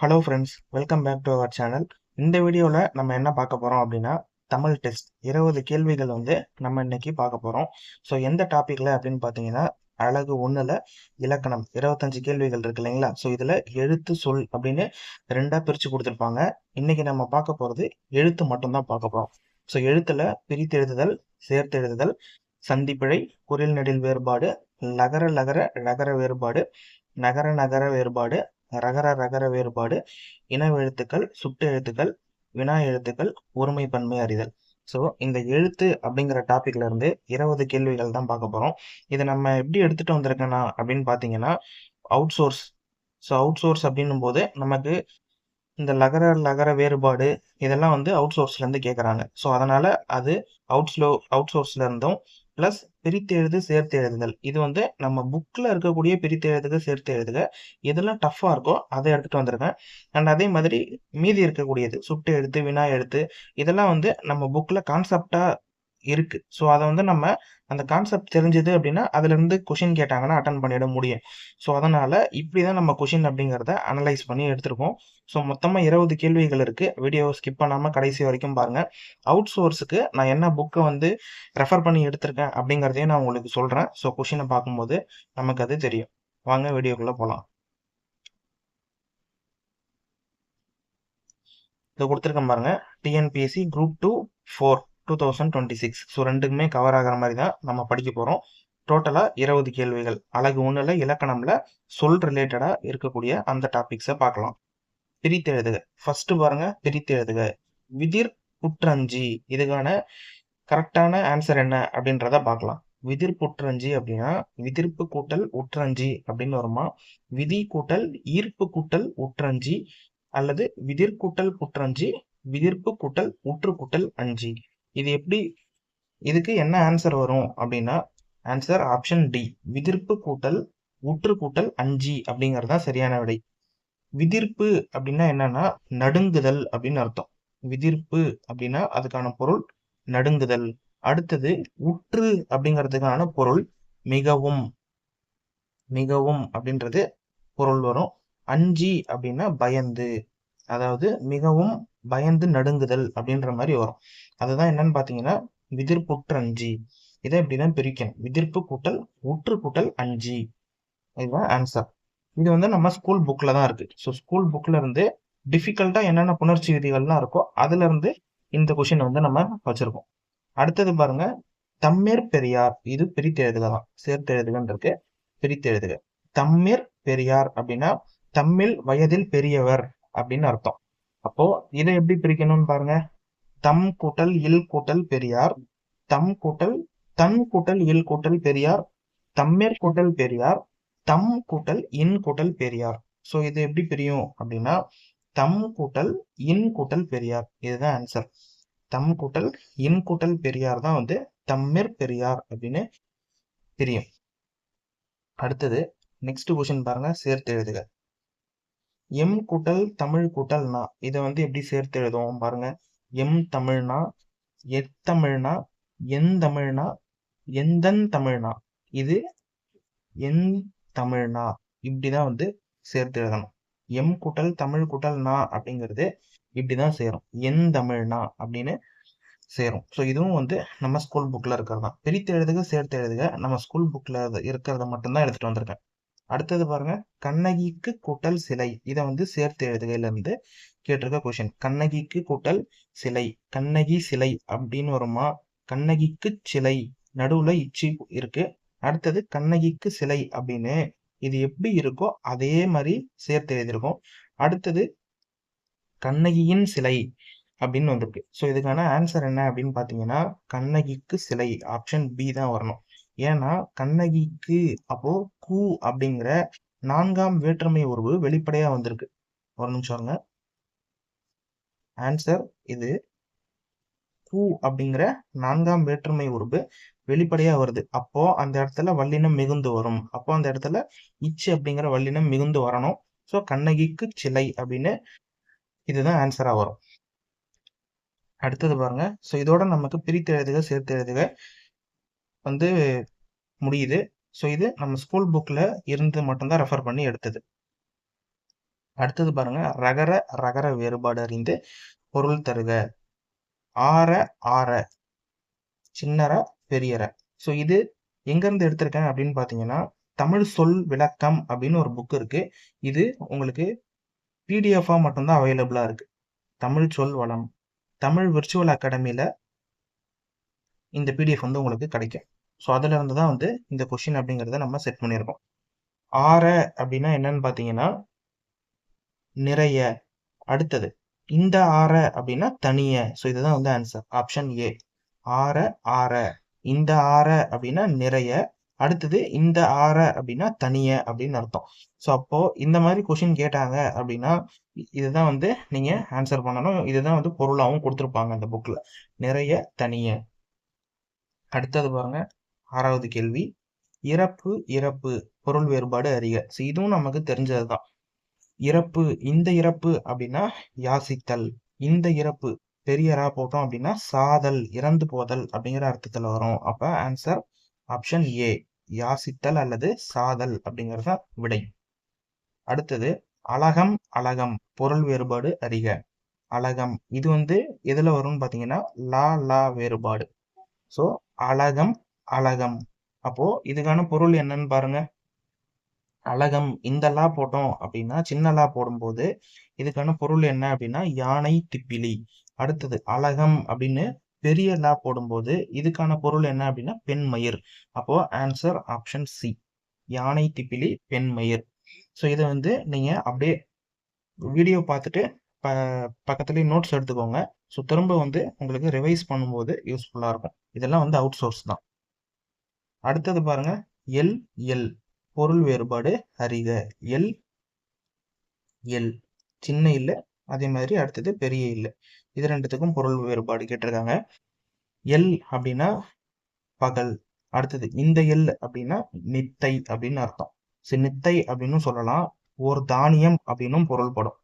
Hello friends, welcome back to our channel. இந்த வீடியோவில் நம்ம என்ன பார்க்க போகிறோம் அப்படின்னா, தமிழ் டெஸ்ட் 20 கேள்விகள் நம்ம இன்னைக்கு பார்க்க போகிறோம். ஸோ எந்த டாப்பிக்கில் அப்படின்னு பார்த்தீங்கன்னா, அழகு 1ல் இலக்கணம் 25 கேள்விகள் இருக்கு இல்லைங்களா? ஸோ இதில் எழுத்து சொல் அப்படின்னு ரெண்டாக பிரித்து கொடுத்துருப்பாங்க. இன்னைக்கு நம்ம பார்க்க போகிறது எழுத்து மட்டும்தான் பார்க்க போகிறோம். ஸோ எழுத்தில் பிரித்து எழுதுதல், சேர்த்து எழுதுதல், சந்திப்பிழை, குறில் நெடில் வேறுபாடு, லகர லகர ரகர வேறுபாடு, நகர நகர வேறுபாடு, ரகர ரகர வேறுபாடு, இனவெழுத்துக்கள், சுட்டு எழுத்துக்கள், வினா எழுத்துக்கள், ஒருமை பன்மை அறிதல். ஸோ இந்த எழுத்து அப்படிங்கிற டாபிக்ல இருந்து 20 கேள்விகள் தான் பார்க்க போறோம். இதை நம்ம எப்படி எடுத்துட்டு வந்திருக்கேன்னா அப்படின்னு பார்த்தீங்கன்னா, out source. So out source அப்படின்னும் போது நமக்கு இந்த லகர லகர வேறுபாடு இதெல்லாம் அவுட் சோர்ஸ்ல இருந்து கேட்குறாங்க. ஸோ அதனால அது அவுட் சோர்ஸ்ல இருந்தும் ப்ளஸ் பிரித்து எழுது சேர்த்து எழுதுதல். இது நம்ம புக்கில் இருக்கக்கூடிய பிரித்து எழுதுக சேர்த்து எழுதுக எதெல்லாம் டஃப்பாக இருக்கோ அதை எடுத்துகிட்டு வந்திருக்கேன். அண்ட் அதே மாதிரி மீதி இருக்கக்கூடியது சுட்டு எழுத்து வினா எழுத்து இதெல்லாம் நம்ம புக்கில் கான்செப்டாக இருக்கு. ஸோ அதை நம்ம அந்த கான்செப்ட் தெரிஞ்சது அப்படின்னா அதுலேருந்து கொஷின் கேட்டாங்கன்னா அட்டன் பண்ணிட முடியும். ஸோ அதனால இப்படி தான் நம்ம கொஷின் அப்படிங்கிறத அனலைஸ் பண்ணி எடுத்திருக்கோம். ஸோ மொத்தமாக 20 கேள்விகள் இருக்கு. வீடியோ ஸ்கிப் பண்ணாமல் கடைசி வரைக்கும் பாருங்க. அவுட் சோர்ஸுக்கு நான் என்ன புக்கை ரெஃபர் பண்ணி எடுத்திருக்கேன் அப்படிங்கிறதையும் நான் உங்களுக்கு சொல்றேன். ஸோ கொஷினை பார்க்கும்போது நமக்கு அது தெரியும். வாங்க வீடியோக்குள்ள போகலாம். இதை கொடுத்துருக்கேன் பாருங்க. TNPSC group 2 4 2026. ஸோ ரெண்டுக்குமே கவர் ஆகிற மாதிரி தான் நம்ம படிக்க போகிறோம். டோட்டலாக 20 கேள்விகள். அழகு 1ல் இலக்கணம்ல சொல் ரிலேட்டடாக இருக்கக்கூடிய அந்த டாபிக்ஸை பார்க்கலாம். பிரித்து எழுதுக. ஃபர்ஸ்ட் பாருங்க, பிரித்து எழுதுக. விதிர் புற்றஞ்சி, இதுக்கான கரெக்டான ஆன்சர் என்ன அப்படின்றத பார்க்கலாம். விதிர் புற்றஞ்சி அப்படின்னா விதிர்ப்பு கூட்டல் உற்றஞ்சி அப்படின்னு வருமா, விதி கூட்டல் ஈர்ப்பு கூட்டல் உற்றஞ்சி, அல்லது விதிர் கூட்டல் புற்றஞ்சி, விதிர்ப்பு கூட்டல் உற்று கூட்டல் அஞ்சி. இது எப்படி, இதுக்கு என்ன ஆன்சர் வரும் அப்படின்னா ஆன்சர் ஆப்ஷன் டி, விதிர்ப்பு கூட்டல் உற்று கூட்டல் அஞ்சி அப்படிங்கிறது தான் சரியான விடை. விதிர்ப்பு அப்படின்னா என்னன்னா நடுங்குதல் அப்படின்னு அர்த்தம். விதிர்ப்பு அப்படின்னா அதுக்கான பொருள் நடுங்குதல். அடுத்தது உற்று அப்படிங்கிறதுக்கான பொருள் மிகவும். மிகவும் அப்படின்றது பொருள் வரும். அஞ்சி அப்படின்னா பயந்து, அதாவது மிகவும் பயந்து நடுங்குதல் அப்படின்ற மாதிரி வரும். அதுதான் என்னன்னு பாத்தீங்கன்னா விதிர்ப்புற்றஞ்சி. இதை எப்படிதான் பிரிக்கணும், விதிர்ப்பு கூட்டல் உற்று கூட்டல் அஞ்சி. இதுதான் ஆன்சர். இது நம்ம ஸ்கூல் புக்ல தான் இருக்கு. ஸோ ஸ்கூல் புக்ல இருந்து டிஃபிகல்ட்டா என்னென்ன புணர்ச்சி விதிகள்லாம் இருக்கோ அதுல இருந்து இந்த கொஷின் நம்ம வச்சிருக்கோம். அடுத்தது பாருங்க, தம்மேர் பெரியார். இது பிரித்து எழுதுகலாம், சேர்த்து எழுதுகன்னு இருக்கு. பிரித்து எழுதுக. தம்மேர் பெரியார் அப்படின்னா தம்மில் வயதில் பெரியவர் அப்படின்னு அர்த்தம். அப்போ இதை எப்படி பிரிக்கணும்னு பாருங்க. தம் கூட்டல் இல் கூட்டல் பெரியார், தம் கூட்டல் தன் கூட்டல் இல் கூட்டல் பெரியார், தம்மேர் கூட்டல் பெரியார், தம் கூட்டல் இன் கூட்டல் பெரியார். ஸோ இது எப்படி பிரியும் அப்படின்னா தம் கூட்டல் இன் கூட்டல் பெரியார். இதுதான் ஆன்சர். தம் கூட்டல் இன் கூட்டல் பெரியார் தான் தம்மிர் பெரியார் அப்படின்னு பிரியும். அடுத்தது நெக்ஸ்ட் கொஸ்டின் பாருங்க, சேர்த்து எழுதுக. எம் கூட்டல் தமிழ் கூட்டல் நா, இதை எப்படி சேர்த்து எழுதுவோம் பாருங்க. எம் தமிழ்னா, எத்தமிழ்னா, எந்தமிழ்னா, எந்தன் தமிழ்னா, இது என் தமிழ்னா, இப்படிதான் சேர்த்து எழுதணும். எம் கூட்டல் தமிழ் கூட்டல் நா அப்படிங்கிறது இப்படிதான் சேரும். என் தமிழ்னா அப்படின்னு சேரும். ஸோ இதுவும் நம்ம ஸ்கூல் புக்ல இருக்கிறதா. பிரித்து எழுதுக சேர்த்து எழுதுக நம்ம ஸ்கூல் புக்ல இருக்கிறத மட்டும்தான் எடுத்துட்டு வந்திருக்கேன். அடுத்தது பாருங்க, கண்ணகிக்கு கூட்டல் சிலை. இதை சேர்த்து எழுதுகையில இருந்து கேட்டிருக்க கொஸ்டின். கண்ணகிக்கு கூட்டல் சிலை, கண்ணகி சிலை அப்படின்னு வருமா, கண்ணகிக்கு சிலை நடுவுல இச்சி இருக்கு. அடுத்தது கண்ணகிக்கு சிலை அப்படின்னு இது எப்படி இருக்கோ அதே மாதிரி சேர்த்து எழுதியிருக்கோம். அடுத்தது கண்ணகியின் சிலை அப்படின்னு வந்திருக்கு. ஸோ இதுக்கான ஆன்சர் என்ன அப்படின்னு பார்த்தீங்கன்னா கண்ணகிக்கு சிலை, ஆப்ஷன் பி தான் வரணும். ஏன்னா கண்ணகிக்கு அப்போ கு அப்படிங்கிற 4ஆம் வேற்றுமை உருவு வெளிப்படையா வந்திருக்கு. ஒரு நிமிஷம் இருங்க. ஆன்சர் இது கு அப்படிங்கிற 4ஆம் வேற்றுமை உருவு வெளிப்படையா வருது. அப்போ அந்த இடத்துல வல்லினம் மிகுந்து வரும். அப்போ அந்த இடத்துல இச்சு அப்படிங்கிற வல்லினம் மிகுந்து வரணும். ஸோ கண்ணகிக்கு சிலை அப்படின்னு இதுதான் ஆன்சரா வரும். அடுத்தது பாருங்க. ஸோ இதோட நமக்கு பிரித்து எழுதுக சேர்த்து எழுதுக முடியுது. ஸோ இது நம்ம ஸ்கூல் புக்ல இருந்து மட்டும்தான் ரெஃபர் பண்ணி எடுத்தது. அடுத்தது பாருங்க, ரகர ரகர வேறுபாடு அறிந்து பொருள் தருக. ஆர ஆர, சின்னர பெரியர. ஸோ இது எங்கேருந்து எடுத்திருக்கேன் அப்படின்னு பார்த்தீங்கன்னா, தமிழ் சொல் விளக்கம் அப்படின்னு ஒரு புக் இருக்கு. இது உங்களுக்கு பிடிஎஃபாக மட்டும்தான் அவைலபிளாக இருக்கு. தமிழ் சொல் வளம், தமிழ் விர்ச்சுவல் அகாடமியில் இந்த பிடிஎஃப் வந்து உங்களுக்கு கிடைக்கும். ஸோ அதில் இருந்து தான் வந்து இந்த கொஷின் அப்படிங்கிறத நம்ம செட் பண்ணியிருக்கோம். ஆர அப்படின்னா என்னன்னு பார்த்தீங்கன்னா நிறைய. அடுத்தது இந்த ஆர அப்படின்னா தனிய. ஸோ இதுதான் வந்து ஆன்சர், ஆப்ஷன் ஏ. ஆர ஆர, இந்த ஆர அப்படின்னா நிறைய. அடுத்தது இந்த ஆர அப்படின்னா தனிய அப்படின்னு அர்த்தம். ஸோ அப்போ இந்த மாதிரி கொஷின் கேட்டாங்க அப்படின்னா இதுதான் வந்து நீங்க ஆன்சர் பண்ணணும். இதுதான் வந்து பொருளாகவும் கொடுத்துருப்பாங்க அந்த புக்ல, நிறைய தனிய. அடுத்தது பாருங்க, 6வது கேள்வி. இறப்பு இறப்பு பொருள் வேறுபாடு அறிக. ஸோ இதுவும் நமக்கு தெரிஞ்சதுதான். இறப்பு, இந்த இறப்பு அப்படின்னா யாசித்தல். இந்த இறப்பு பெரியரா போட்டோம் அப்படின்னா சாதல், இறந்து போதல் அப்படிங்கிற அர்த்தத்துல வரும். அப்ப ஆன்சர் ஆப்ஷன் ஏ, யாசித்தல் அல்லது சாதல் அப்படிங்கிறது தான் விடை. அடுத்தது அலகம் அலகம் பொருள் வேறுபாடு அறிக. அலகம் இது வந்து எதுல வரும்னு பாத்தீங்கன்னா லா லா வேறுபாடு. ஸோ அலகம் அலகம், அப்போ இதுக்கான பொருள் என்னன்னு பாருங்க. அலகம் இந்த லா போட்டோம் அப்படின்னா, சின்ன லா போடும்போது இதுக்கான பொருள் என்ன அப்படின்னா யானை திப்பிலி. அடுத்தது அலகம் அப்படின்னு பெரிய லா போடும்போது இதுக்கான பொருள் என்ன அப்படின்னா பெண்மயிர். அப்போ ஆன்சர் ஆப்ஷன் சி, யானை திப்பிலி பெண்மயிர். ஸோ இதை வந்து நீங்க அப்படியே வீடியோ பார்த்துட்டு பக்கத்துலேயே நோட்ஸ் எடுத்துக்கோங்க. ஸோ திரும்ப வந்து உங்களுக்கு ரிவைஸ் பண்ணும்போது யூஸ்ஃபுல்லாக இருக்கும். இதெல்லாம் வந்து அவுட் சோர்ஸ் தான். அடுத்தது பாருங்க, எல் எல் பொருள் வேறுபாடு அறிக. எல் எல், சின்ன இல்ல, அதே மாதிரி அடுத்தது பெரிய இல்ல. இது ரெண்டுத்துக்கும் பொருள் வேறுபாடு கேட்டிருக்காங்க. எல் அப்படின்னா பகல். அடுத்தது இந்த எல் அப்படின்னா நித்தை அப்படின்னு அர்த்தம். சரி, நித்தை அப்படின்னு சொல்லலாம். ஓர் தானியம் அப்படின்னும் பொருள்படும்.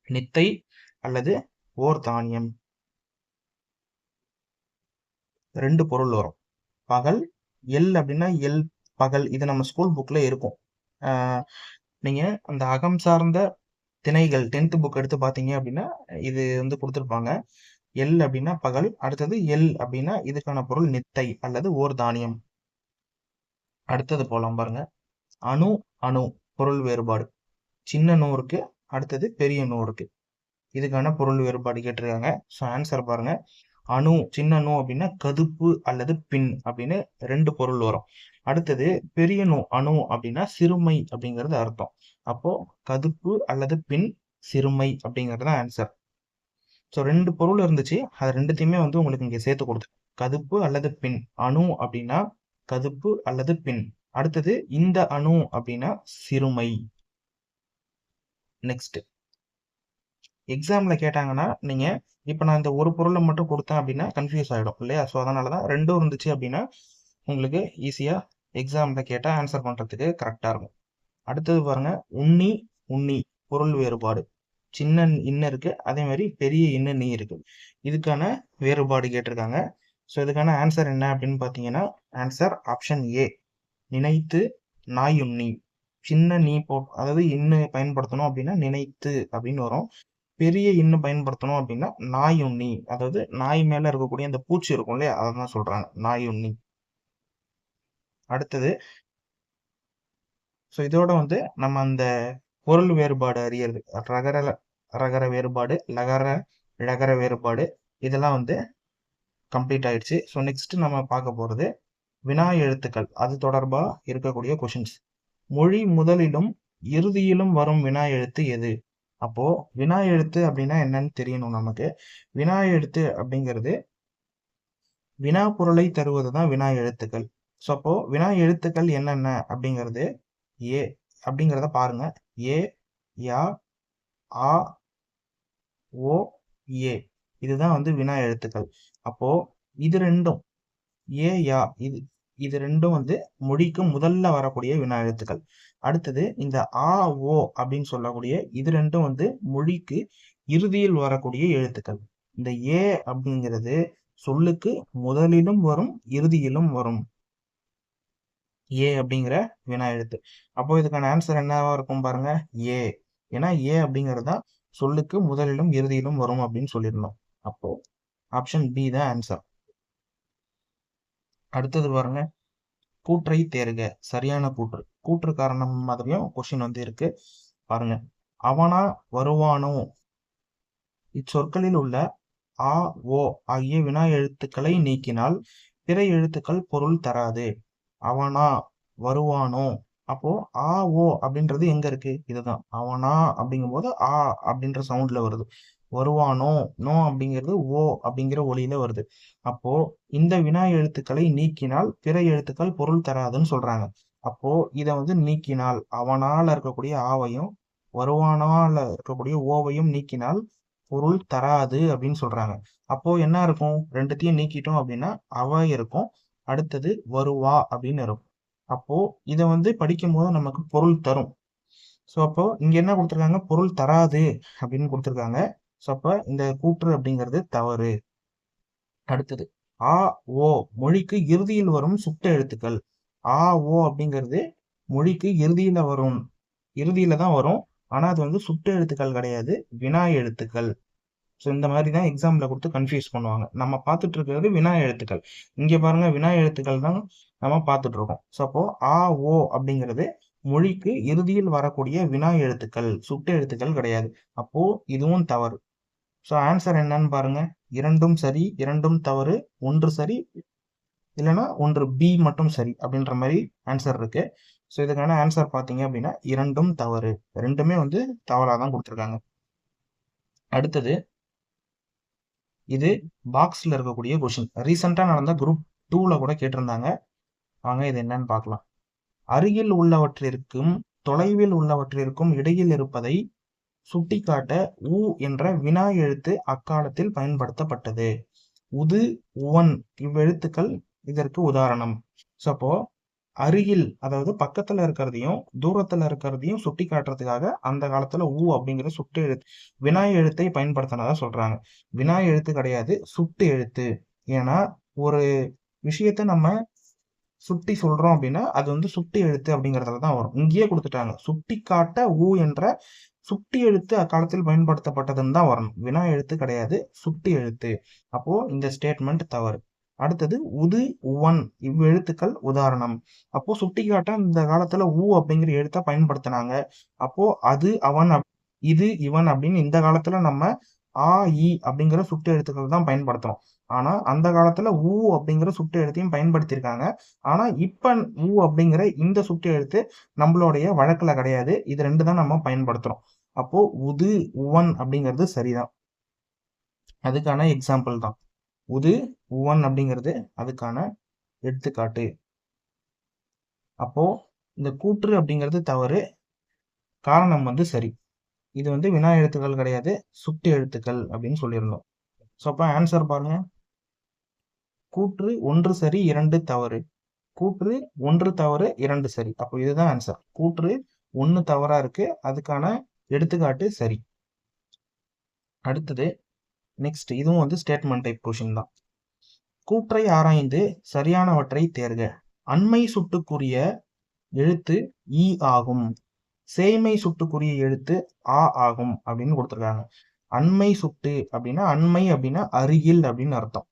நித்தை அல்லது ஓர் தானியம், ரெண்டு பொருள் வரும். பகல், எல் அப்படின்னா எல் பகல். இது நம்ம ஸ்கூல் புக்ல இருக்கும். நீங்க அந்த அகம் சார்ந்த திணைகள் 10th புக் எடுத்து பார்த்தீங்க அப்படின்னா இது வந்து கொடுத்துருப்பாங்க. எல் அப்படின்னா பகல். அடுத்தது எல் அப்படின்னா இதுக்கான பொருள் நித்தை அல்லது ஓர் தானியம். அடுத்தது போலாம் பாருங்க, அணு அணு பொருள் வேறுபாடு. சின்ன நூ இருக்கு, அடுத்தது பெரிய நூ இருக்கு. இதுக்கான பொருள் வேறுபாடு கேட்டிருக்காங்க. ஸோ ஆன்சர் பாருங்க, அணு சின்ன நூ அப்படின்னா கதுப்பு அல்லது பின் அப்படின்னு ரெண்டு பொருள் வரும். அடுத்தது பெரிய நூ அணு அப்படின்னா சிறுமை அப்படிங்கிறது அர்த்தம். அப்போ கதுப்பு அல்லது பின், சிறுமை அப்படிங்கிறது தான் ஆன்சர். ஸோ ரெண்டு பொருள் இருந்துச்சு, அது ரெண்டுத்தையுமே வந்து உங்களுக்கு இங்கே சேர்த்து கொடுத்து, கதுப்பு அல்லது பின். அணு அப்படின்னா கதுப்பு அல்லது பின். அடுத்தது இந்த அணு அப்படின்னா சிறுமை. நெக்ஸ்ட் எக்ஸாம்ல கேட்டாங்கன்னா நீங்க இப்போ நான் இந்த ஒரு பொருளை மட்டும் கொடுத்தேன் அப்படின்னா கன்ஃபியூஸ் ஆகிடும் இல்லையா. ஸோ அதனால தான் ரெண்டும் இருந்துச்சு அப்படின்னா உங்களுக்கு ஈஸியாக எக்ஸாமில் கேட்டால் ஆன்சர் பண்ணுறதுக்கு கரெக்டாக இருக்கும். அடுத்தது பாருங்க, உண்ணி உண்ணி பொருள் வேறுபாடு. சின்ன இன்ன இருக்கு, அதே மாதிரி பெரிய இன்ன நீ இருக்கு. இதுக்கான வேறுபாடு கேட்டிருக்காங்க. ஸோ இதுக்கான ஆன்சர் என்ன அப்படின்னு பார்த்தீங்கன்னா ஆன்சர் ஆப்ஷன் ஏ, நினைத்து நாயுண்ணி. சின்ன நீ அதாவது இன்னு பயன்படுத்தணும் அப்படின்னா நினைத்து அப்படின்னு வரும். பெரிய இன்னு பயன்படுத்தணும் அப்படின்னா நாயுண்ணி, அதாவது நாய் மேல இருக்கக்கூடிய அந்த பூச்சி இருக்கும் இல்லையா, அதான் சொல்றாங்க நாயுண்ணி. அடுத்தது ஸோ இதோட வந்து நம்ம அந்த பொருள் வேறுபாடு அறியறது, ரகர ரகர வேறுபாடு, லகர ழகர வேறுபாடு, இதெல்லாம் வந்து கம்ப்ளீட் ஆயிடுச்சு. ஸோ நெக்ஸ்ட் நம்ம பார்க்க போறது வினா எழுத்துக்கள். அது தொடர்பா இருக்கக்கூடிய கொஷின்ஸ். மொழி முதலிலும் இறுதியிலும் வரும் வினா எழுத்து எது? அப்போ வினா எழுத்து அப்படின்னா என்னன்னு தெரியணும் நமக்கு. வினா எழுத்து அப்படிங்கிறது வினா பொருளை தருவது தான் வினா எழுத்துக்கள். ஸோ அப்போ வினா எழுத்துக்கள் என்னென்ன அப்படிங்கிறது ஏ அப்படிங்கிறத பாருங்க. ஏ, யா, ஆ, ஓ, ஏ, இதுதான் வந்து வினா எழுத்துக்கள். அப்போ இது ரெண்டும் ஏ, யா, இது ரெண்டும் வந்து மொழிக்கு முதல்ல வரக்கூடிய வினா எழுத்துக்கள். அடுத்தது இந்த ஆ, ஓ அப்படின்னு சொல்லக்கூடிய இது ரெண்டும் வந்து மொழிக்கு இறுதியில் வரக்கூடிய எழுத்துக்கள். இந்த ஏ அப்படிங்கிறது சொல்லுக்கு முதலிலும் வரும், இறுதியிலும் வரும். ஏ அப்படிங்கிற வினா எழுத்து. அப்போ இதுக்கான ஆன்சர் என்னவா இருக்கும் பாருங்க, ஏ. ஏன்னா ஏ அப்படிங்கிறது தான் சொல்லுக்கு முதலிலும் இறுதியிலும் வரும் அப்படின்னு சொல்லியிருந்தோம். அப்போ ஆப்ஷன் பி தான் ஆன்சர். அடுத்தது பாருங்க, கூற்றை தேர்க. சரியான கூற்று. கூற்று காரணம் மாதிரியும் கொஸ்டின் வந்து இருக்கு பாருங்க. அவனா வருவானோ இச்சொற்களில் உள்ள ஆ ஓ ஆகிய வினா எழுத்துக்களை நீக்கினால் பிற எழுத்துக்கள் பொருள் தராது. அவனா வருவானோ, அப்போ ஆ ஓ அப்படின்றது எங்க இருக்கு? இதுதான். அவனா அப்படிங்கும்போது ஆ அப்படின்ற சவுண்ட்ல வருது. வருவானோ, நோ அப்படிங்கிறது ஓ அப்படிங்கிற ஒலியில வருது. அப்போ இந்த வினா எழுத்துக்களை நீக்கினால் பிற எழுத்துக்கள் பொருள் தராதுன்னு சொல்றாங்க. அப்போ இத வந்து நீக்கினால் அவனால இருக்கக்கூடிய ஆவையும் வருவானால இருக்கக்கூடிய ஓவையும் நீக்கினால் பொருள் தராது அப்படின்னு சொல்றாங்க. அப்போ என்ன இருக்கும்? ரெண்டுத்தையும் நீக்கிட்டோம் அப்படின்னா அவ இருக்கும், அடுத்தது வருவா அப்படின்னு இருக்கும். அப்போ இதை வந்து படிக்கும்போது நமக்கு பொருள் தரும். ஸோ அப்போ இங்க என்ன கொடுத்துருக்காங்க? பொருள் தராது அப்படின்னு கொடுத்துருக்காங்க. ஸோ அப்போ இந்த கூற்று அப்படிங்கிறது தவறு. அடுத்தது ஆ ஓ மொழிக்கு இறுதியில் வரும் சுட்ட எழுத்துக்கள். ஆ ஓ அப்படிங்கிறது மொழிக்கு இறுதியில தான் வரும். ஆனா அது வந்து சுட்ட எழுத்துக்கள் கிடையாது, வினா எழுத்துக்கள். ஸோ இந்த மாதிரி தான் எக்ஸாம்ல கொடுத்து கன்ஃபியூஸ் பண்ணுவாங்க. நம்ம பார்த்துட்டு இருக்கிறது வினா எழுத்துக்கள். இங்க பாருங்க, வினா எழுத்துக்கள் தான் நம்ம பார்த்துட்டு இருக்கோம். ஸோ அப்போ ஆ ஓ அப்படிங்கிறது மொழிக்கு இறுதியில் வரக்கூடிய வினா எழுத்துக்கள், சுட்ட எழுத்துக்கள் கிடையாது. அப்போ இதுவும் தவறு. ஸோ ஆன்சர் என்னன்னு பாருங்க. இரண்டும் சரி, இரண்டும் தவறு, ஒன்று சரி, இல்லைன்னா ஒன்று பி மட்டும் சரி அப்படின்ற மாதிரி ஆன்சர் இருக்கு. ஸோ இதுக்கான ஆன்சர் பார்த்தீங்க அப்படின்னா இரண்டும் தவறு. ரெண்டுமே வந்து தவறாக தான் கொடுத்துருக்காங்க. அடுத்தது இது பாக்ஸ்ல இருக்கக்கூடிய கொஷின். ரீசெண்டா நடந்த குரூப் 2ல கூட கேட்டிருந்தாங்க. வாங்க இது என்னன்னு பார்க்கலாம். அருகில் உள்ளவற்றிற்கும் தொலைவில் உள்ளவற்றிற்கும் இடையில் இருப்பதை சுட்டிக்காட்ட உ என்ற வினா எழுத்து அக்காலத்தில் பயன்படுத்தப்பட்டது. உது, உவன் இவ்வெழுத்துக்கள் இதற்கு உதாரணம். ஸோ அப்போ அருகில், அதாவது பக்கத்துல இருக்கிறதையும் தூரத்துல இருக்கிறதையும் சுட்டி காட்டுறதுக்காக அந்த காலத்துல ஊ அப்படிங்கிற சுட்டு எழுத்து வினா எழுத்தை பயன்படுத்தினதா சொல்றாங்க. வினா எழுத்து கிடையாது, சுட்டு எழுத்து. ஏன்னா ஒரு விஷயத்த நம்ம சுட்டி சொல்றோம் அப்படின்னா அது வந்து சுட்டி எழுத்து அப்படிங்கறதுல தான் வரும். இங்கேயே கொடுத்துட்டாங்க, சுட்டி காட்ட ஊ என்ற சுட்டி எழுத்து அக்காலத்தில் பயன்படுத்தப்பட்டதுன்னு தான் வரணும். வினா எழுத்து கிடையாது, சுட்டி எழுத்து. அப்போ இந்த ஸ்டேட்மெண்ட் தவறு. அடுத்தது உது, உவன் இவ்வெழுத்துக்கள் உதாரணம். அப்போ சுட்டிக்காட்ட இந்த காலத்துல ஊ அப்படிங்கிற எழுத்தை பயன்படுத்தினாங்க. அப்போ அது, அவன், இது, இவன் அப்படின்னு இந்த காலத்துல நம்ம ஆ இ அப்படிங்கிற சுட்டு எழுத்துக்கள் தான் பயன்படுத்துறோம். ஆனா அந்த காலத்துல ஊ அப்படிங்கிற சுட்டு எழுத்தையும் பயன்படுத்தியிருக்காங்க. ஆனா இப்ப ஊ அப்படிங்கிற இந்த சுட்டு எழுத்து நம்மளுடைய வழக்குல கிடையாது. இது ரெண்டு தான் நம்ம பயன்படுத்துறோம். அப்போ உது, உவன் அப்படிங்கிறது சரிதான். அதுக்கான எக்ஸாம்பிள் தான். உது, உவன் அப்படிங்கிறது அதுக்கான எடுத்துக்காட்டு. அப்போ இந்த கூற்று அப்படிங்கிறது தவறு, காரணம் வந்து சரி. இது வந்து வினா எழுத்துக்கள் கிடையாது, சுட்டு எழுத்துக்கள் அப்படின்னு சொல்லியிருந்தோம். ஸோ அப்போ ஆன்சர் பாருங்க. கூற்று ஒன்று சரி, இரண்டு தவறு. கூற்று ஒன்று தவறு, இரண்டு சரி. அப்போ இதுதான் ஆன்சர். கூற்று ஒன்று தவறா இருக்கு, அதுக்கான எடுத்துக்காட்டு சரி. அடுத்தது நெக்ஸ்ட், இதுவும் வந்து ஸ்டேட்மெண்ட் டைப் கொஷின் தான். கூற்றை ஆராய்ந்து சரியானவற்றை தேர்க. அண்மை சுட்டுக்குரிய எழுத்து இ ஆகும், சேய்மை சுட்டுக்குரிய எழுத்து ஆ ஆகும் அப்படின்னு கொடுத்துருக்காங்க. அண்மை சுட்டு அப்படின்னா, அண்மை அப்படின்னா அருகில் அப்படின்னு அர்த்தம்.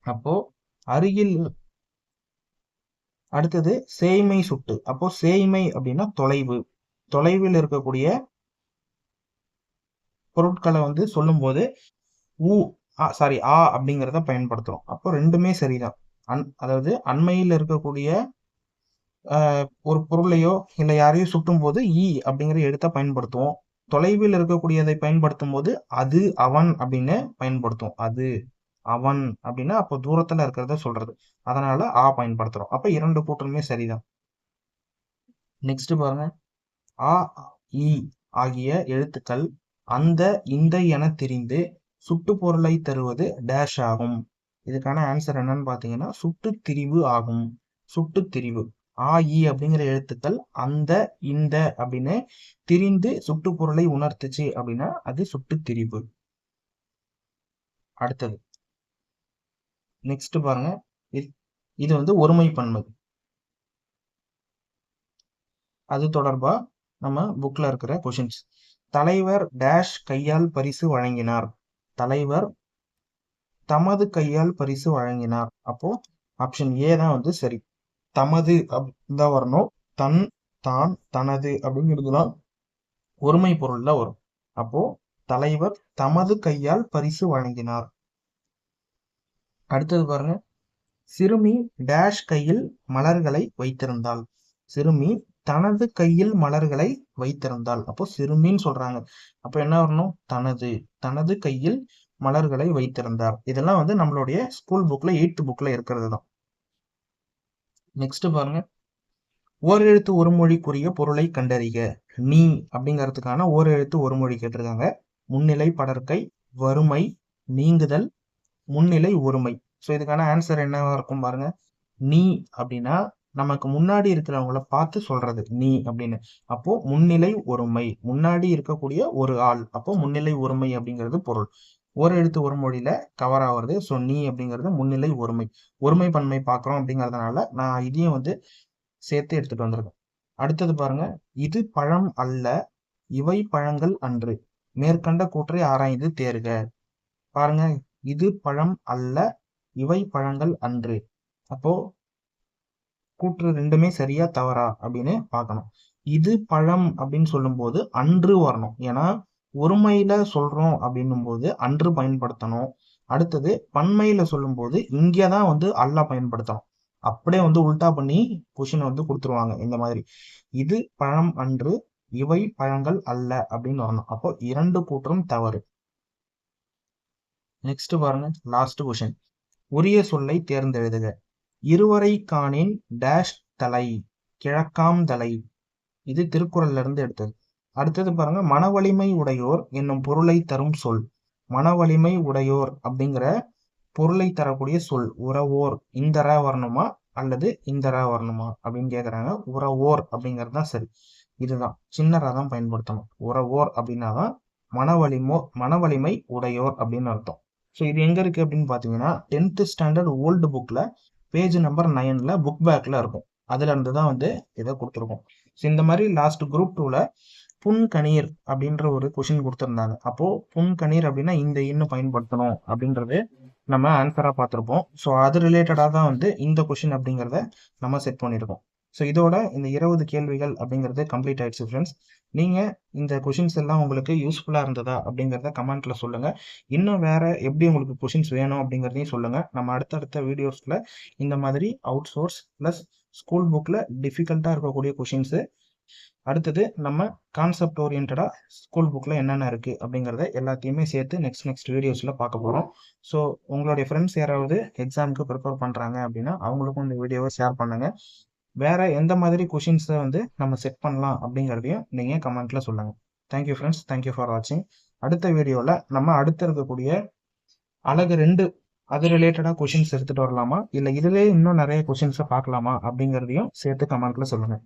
அப்போ அருகில். அடுத்தது சேய்மை சுட்டு. அப்போ சேய்மை அப்படின்னா தொலைவு, தொலைவில் இருக்கக்கூடிய பொருட்களை வந்து சொல்லும் போது ஊ சாரி ஆ அப்படிங்கிறத பயன்படுத்துறோம். அப்போ ரெண்டுமே சரிதான். அதாவது அண்மையில் இருக்கக்கூடிய ஒரு பொருளையோ இல்லை யாரையோ சுட்டும் போது ஈ அப்படிங்கிற எழுத்தை பயன்படுத்துவோம். தொலைவில் இருக்கக்கூடியதை பயன்படுத்தும் போது அது, அவன் அப்படின்னு பயன்படுத்தும். அது, அவன் அப்படின்னா அப்போ தூரத்துல இருக்கிறத சொல்றது. அதனால ஆ பயன்படுத்துறோம். அப்ப இரண்டு கூற்றுமே சரிதான். நெக்ஸ்ட் பாருங்க. ஆ இ ஆகிய எழுத்துக்கள் அந்த, இந்த என தெரிந்து சுட்டு பொருளை தருவது டேஷ் ஆகும். இதுக்கான ஆன்சர் என்னன்னு பாத்தீங்கன்னா சுட்டு திரிவு ஆகும். சுட்டு திரிவு. ஆ இ அப்படிங்கிற எழுத்துக்கள் அந்த, இந்த அப்படின்னு திரிந்து சுட்டு பொருளை உணர்த்துச்சு அப்படின்னா அது சுட்டு திரிவு. அடுத்தது நெக்ஸ்ட் பாருங்க. இது வந்து ஒருமை பன்மை. அது தொடர்பா நம்ம புக்ல இருக்கிற கொஷின்ஸ். தலைவர் டேஷ் கையால் பரிசு வழங்கினார். தலைவர் தமது கையால் பரிசு வழங்கினார். அப்போ ஆப்ஷன் ஏ தான் வந்து சரி. தமது தான் வரணும். தன், தான், தனது அப்படிங்கிறதுலாம் ஒருமை பொருள்ல வரும். அப்போ தலைவர் தமது கையால் பரிசு வழங்கினார். அடுத்தது பாருங்க, சிறுமி டேஷ் கையில் மலர்களை வைத்திருந்தாள். சிறுமி தனது கையில் மலர்களை வைத்திருந்தாள். அப்போ சிறுமின்னு சொல்றாங்க. அப்போ என்ன வரணும்? தனது. தனது கையில் மலர்களை வைத்திருந்தார். இதெல்லாம் வந்து நம்மளுடைய ஸ்கூல் புக்ல 8th புக்ல இருக்கிறது தான். நெக்ஸ்ட் பாருங்க, ஓரெழுத்து ஒரு மொழிக்குரிய பொருளை கண்டறிக. நீ அப்படிங்கிறதுக்கான ஓரெழுத்து ஒரு மொழி கேட்டிருக்காங்க. முன்னிலை படர்க்கை, வறுமை, நீங்குதல், முன்னிலை ஒருமை. ஸோ இதுக்கான ஆன்சர் என்னவா இருக்கும் பாருங்க. நீ அப்படின்னா நமக்கு முன்னாடி இருக்கிறவங்கள பார்த்து சொல்றது நீ அப்படின்னு. அப்போ முன்னிலை ஒருமை, முன்னாடி இருக்கக்கூடிய ஒரு ஆள். அப்போ முன்னிலை ஒருமை அப்படிங்கிறது பொருள். ஒரு எழுத்து ஒரு மொழியில கவர் ஆகுறது. ஸோ நீ அப்படிங்கிறது முன்னிலை ஒருமை. ஒருமை பன்மை பார்க்குறோம் அப்படிங்கிறதுனால நான் இதையும் வந்து சேர்த்து எடுத்துட்டு வந்திருக்கேன். அடுத்தது பாருங்க, இது பழம் அல்ல, இவை பழங்கள் அன்று. மேற்கண்ட கூற்றை ஆராய்ந்து தேர்க. பாருங்க, இது பழம் அல்ல, இவை பழங்கள் அன்று. அப்போ கூற்று ரெண்டுமே சரியா தவறா அப்படின்னு பார்க்கணும். இது பழம் அப்படின்னு சொல்லும் போது அன்று வரணும். ஏன்னா ஒருமையில சொல்றோம் அப்படின்னும் போது அன்று பயன்படுத்தணும். அடுத்தது பன்மையில சொல்லும் போது இங்கதான் வந்து அல்ல பயன்படுத்தணும். அப்படியே வந்து உல்டா பண்ணி கொஷின் வந்து கொடுத்துருவாங்க இந்த மாதிரி. இது பழம் அன்று, இவை பழங்கள் அல்ல அப்படின்னு வரணும். அப்போ இரண்டு கூற்றும் தவறு. நெக்ஸ்ட் பாருங்க, லாஸ்ட் கொஷின். உரிய சொல்லை தேர்ந்தெழுதுக. இருவரை காணேன் டேஷ் தலை, கிழக்காம் தலை. இது திருக்குறள்ல இருந்து எடுத்தது. அடுத்தது பாருங்க, மனவலிமை உடையோர் என்னும் பொருளை தரும் சொல். மனவலிமை உடையோர் அப்படிங்கிற பொருளை தரக்கூடிய சொல் உறவோர். இந்த ர வரணுமா அல்லது இந்த ர வரணுமா அப்படின்னு கேக்குறாங்க. உறவோர் அப்படிங்கிறது தான் சரி. இதுதான் சின்ன ர தான் பயன்படுத்தணும். உறவோர் அப்படின்னாதான் மனவலிமை உடையோர் அப்படின்னு அர்த்தம். ஸோ இது எங்க இருக்கு அப்படின்னு பாத்தீங்கன்னா 10th ஸ்டாண்டர்ட் ஓல்டு புக்ல பேஜ் நம்பர் 9ல புக் பேக்ல இருக்கும். அதுல இருந்து தான் வந்து இதை கொடுத்துருக்கோம். ஸோ இந்த மாதிரி லாஸ்ட் குரூப் 2ல புன்கணீர் அப்படின்ற ஒரு கொஷின் கொடுத்துருந்தாங்க. அப்போ புன்கணீர் அப்படின்னா இந்த இன்னும் பயன்படுத்தணும் அப்படின்றது நம்ம ஆன்சரா பார்த்துருப்போம். ஸோ அது ரிலேட்டடாக தான் வந்து இந்த கொஷின் அப்படிங்கிறத நம்ம செட் பண்ணியிருக்கோம். ஸோ இதோட இந்த 20 கேள்விகள் அப்படிங்கிறது கம்ப்ளீட் ஆயிடுச்சு ஃப்ரெண்ட்ஸ். நீங்க இந்த கொஷின்ஸ் எல்லாம் உங்களுக்கு யூஸ்ஃபுல்லா இருந்ததா அப்படிங்கிறத கமெண்ட்ல சொல்லுங்க. இன்னும் வேற எப்படி உங்களுக்கு கொஷின்ஸ் வேணும் அப்படிங்கிறதையும் சொல்லுங்க. நம்ம அடுத்தடுத்த வீடியோஸ்ல இந்த மாதிரி அவுட் சோர்ஸ் பிளஸ் ஸ்கூல் புக்ல டிஃபிகல்ட்டா இருக்கக்கூடிய கொஷின்ஸ், அடுத்தது நம்ம கான்செப்ட் ஓரியன்டா ஸ்கூல் புக்ல என்னென்ன இருக்கு அப்படிங்கிறத எல்லாத்தையுமே சேர்த்து நெக்ஸ்ட் வீடியோஸ்ல பார்க்க போறோம். ஸோ உங்களுடைய ஃப்ரெண்ட்ஸ் யாராவது எக்ஸாமுக்கு ப்ரிப்பேர் பண்றாங்க அப்படின்னா அவங்களுக்கும் இந்த வீடியோவை ஷேர் பண்ணுங்க. வேற எந்த மாதிரி கொஷின்ஸை வந்து நம்ம செட் பண்ணலாம் அப்படிங்கிறதையும் நீங்க கமெண்ட்ல சொல்லுங்க. தேங்க்யூ ஃப்ரெண்ட்ஸ், தேங்க்யூ ஃபார் வாட்சிங். அடுத்த வீடியோல நம்ம அடுத்து இருக்கக்கூடிய அழகு 2 அது ரிலேட்டடா கொஷின்ஸ் எடுத்துட்டு வரலாமா இல்ல இதுவே இன்னும் நிறைய கொஷின்ஸை பார்க்கலாமா அப்படிங்கிறதையும் சேர்த்து கமெண்ட்ல சொல்லுங்க.